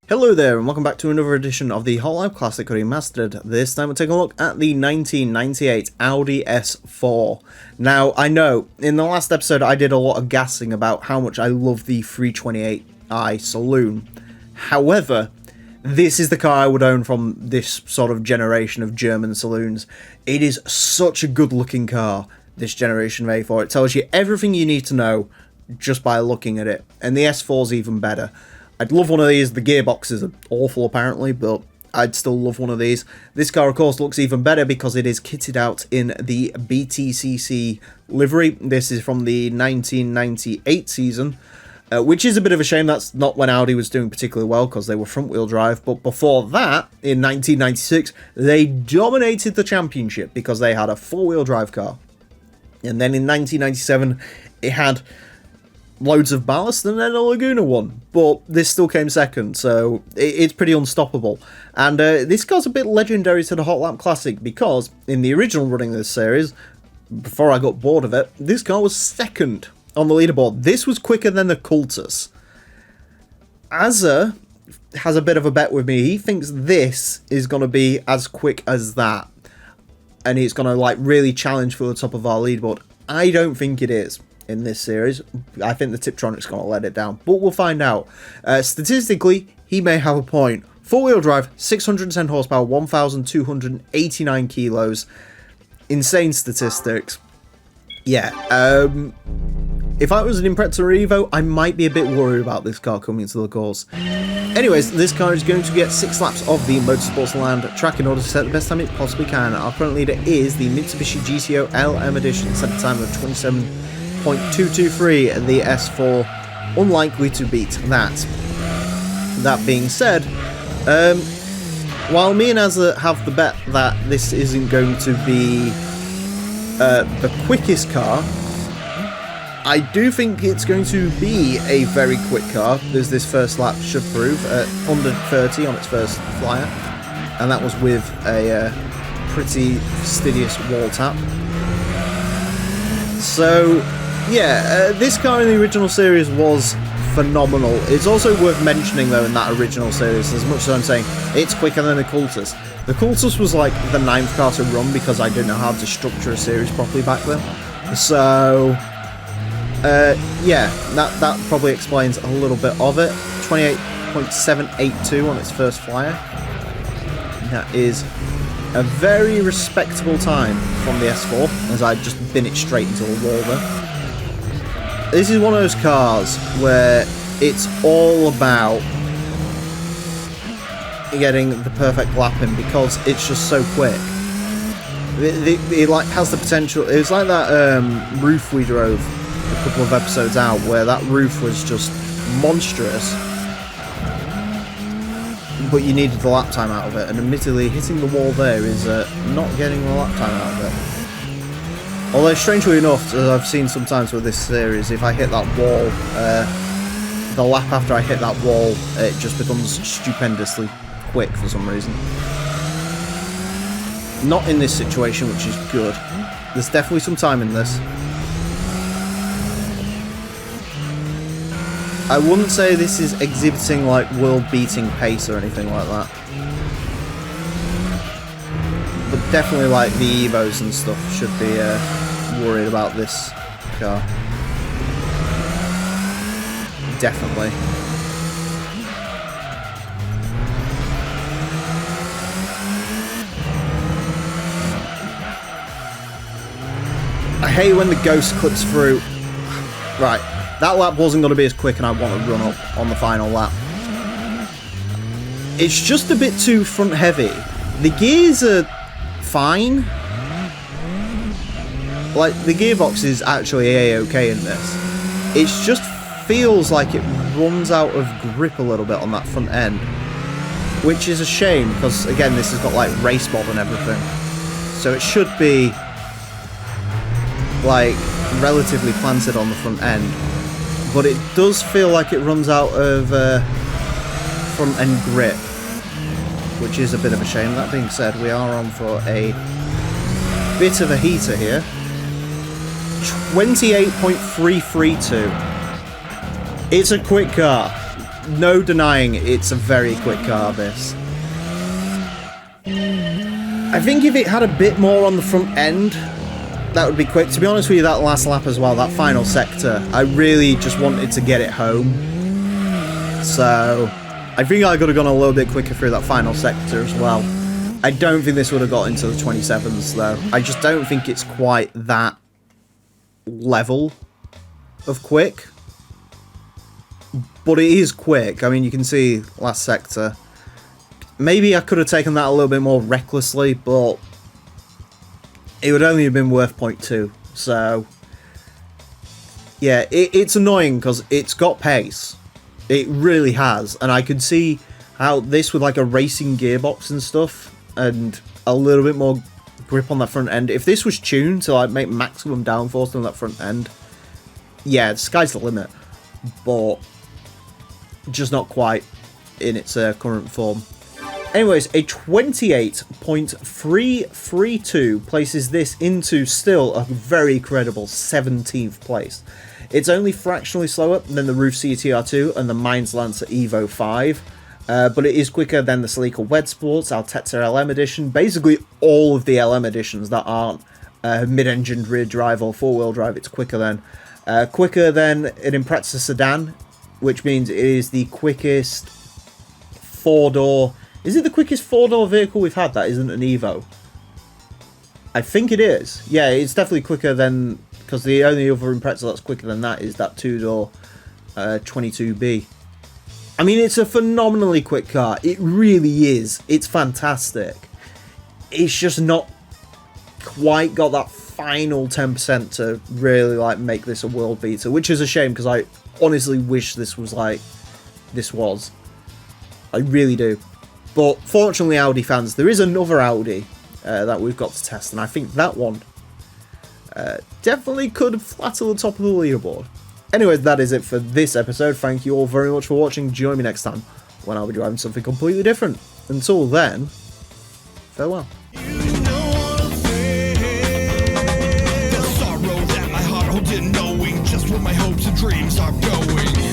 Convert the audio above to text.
Hello there and welcome back to another edition of the Hot Lap Classic Remastered. This time we're taking a look at the 1998 Audi S4. Now, I know, in the last episode I did a lot of gassing about how much I love the 328i saloon. However, this is the car I would own from this sort of generation of German saloons. It is such a good looking car, this generation of A4. It tells you everything you need to know just by looking at it. And the S4's even better. I'd love one of these. The gearboxes are awful apparently, but I'd still love one of these. This car, of course, looks even better because it is kitted out in the BTCC livery. This is from the 1998 season, which is a bit of a shame. That's not when Audi was doing particularly well because they were front-wheel drive. But before that, in 1996, they dominated the championship because they had a four-wheel drive car. And then in 1997, it had loads of ballast and then a Laguna one, but this still came second, so it's pretty unstoppable. And this car's a bit legendary to the Hot Lap Classic because in the original running of this series, before I got bored of it, this car was second on the leaderboard. This was quicker than the Cultus. Azza has a bit of a bet with me. He thinks this is going to be as quick as that, and it's going to like really challenge for the top of our leaderboard. I don't think it is. In this series, I think the Tiptronic's going to let it down, but we'll find out. Statistically, he may have a point. Four-wheel drive, 610 horsepower, 1,289 kilos. Insane statistics. Yeah, if I was an Impreza Evo, I might be a bit worried about this car coming to the course. Anyways, this car is going to get 6 laps of the Motorsports Land track in order to set the best time it possibly can. Our current leader is the Mitsubishi GTO LM Edition, set a time of 27.223, and the S4 unlikely to beat that. That being said, while me and Azza have the bet that this isn't going to be the quickest car, I do think it's going to be a very quick car, as this first lap should prove, at under 30 on its first flyer, and that was with a pretty fastidious wall tap. So yeah, this car in the original series was phenomenal. It's also worth mentioning, though, in that original series, as much as I'm saying it's quicker than the Cultus. The Cultus was like the 9th car to run because I didn't know how to structure a series properly back then. So, yeah, that probably explains a little bit of it. 28.782 on its first flyer. That is a very respectable time from the S4, as I just bin it straight into a wall there. This is one of those cars where it's all about getting the perfect lap in because it's just so quick. It like has the potential. It's like that roof we drove a couple of episodes out, where that roof was just monstrous, but you needed the lap time out of it, and admittedly hitting the wall there is not getting the lap time out of it. Although strangely enough, as I've seen sometimes with this series, if I hit that wall, the lap after I hit that wall, it just becomes stupendously quick for some reason. Not in this situation, which is good. There's definitely some time in this. I wouldn't say this is exhibiting like world-beating pace or anything like that. But definitely like the Evos and stuff should be worried about this car. Definitely. I hate when the ghost clips through. Right. That lap wasn't going to be as quick, and I want to run up on the final lap. It's just a bit too front heavy. The gears are fine. Like, the gearbox is actually A-OK in this. It just feels like it runs out of grip a little bit on that front end. Which is a shame, because, again, this has got, like, race mod and everything. So it should be, like, relatively planted on the front end. But it does feel like it runs out of front end grip, which is a bit of a shame. That being said, we are on for a bit of a heater here. 28.332. It's a quick car. no denying it's a very quick car, this. I think if it had a bit more on the front end, that would be quick. To be honest with you, that last lap as well, that final sector, I really just wanted to get it home. So, I think I could have gone a little bit quicker through that final sector as well. I don't think this would have got into the 27s, though. I just don't think it's quite that level of quick. But it is quick. I mean, you can see last sector. Maybe I could have taken that a little bit more recklessly, but it would only have been worth 0.2. So, yeah, it's annoying because it's got pace. It really has. And I could see how this with like a racing gearbox and stuff and a little bit more grip on that front end. If this was tuned to like make maximum downforce on that front end, yeah, the sky's the limit. But just not quite in its current form. Anyways, a 28.332 places this into still a very credible 17th place. It's only fractionally slower than the Roof CTR2 and the Mainz Lancer Evo 5, but it is quicker than the Celica Wed Sports, Altezza LM Edition, basically all of the LM editions that aren't mid-engined rear drive or four-wheel drive, it's quicker than. Quicker than an Impreza sedan, which means it is the quickest four-door... Is it the quickest four-door vehicle we've had that isn't an Evo? I think it is. Yeah, it's definitely quicker than... Because the only other Impreza that's quicker than that is that two-door 22B. I mean, it's a phenomenally quick car. It really is. It's fantastic. It's just not quite got that final 10% to really, like, make this a world beater. Which is a shame, because I honestly wish this was like this was. I really do. But fortunately, Audi fans, there is another Audi that we've got to test, and I think that one definitely could flatter the top of the leaderboard. Anyways, that is it for this episode. Thank you all very much for watching. Join me next time when I'll be driving something completely different. Until then, farewell. The sorrow that my heart holds in knowing just where my hopes and dreams are going.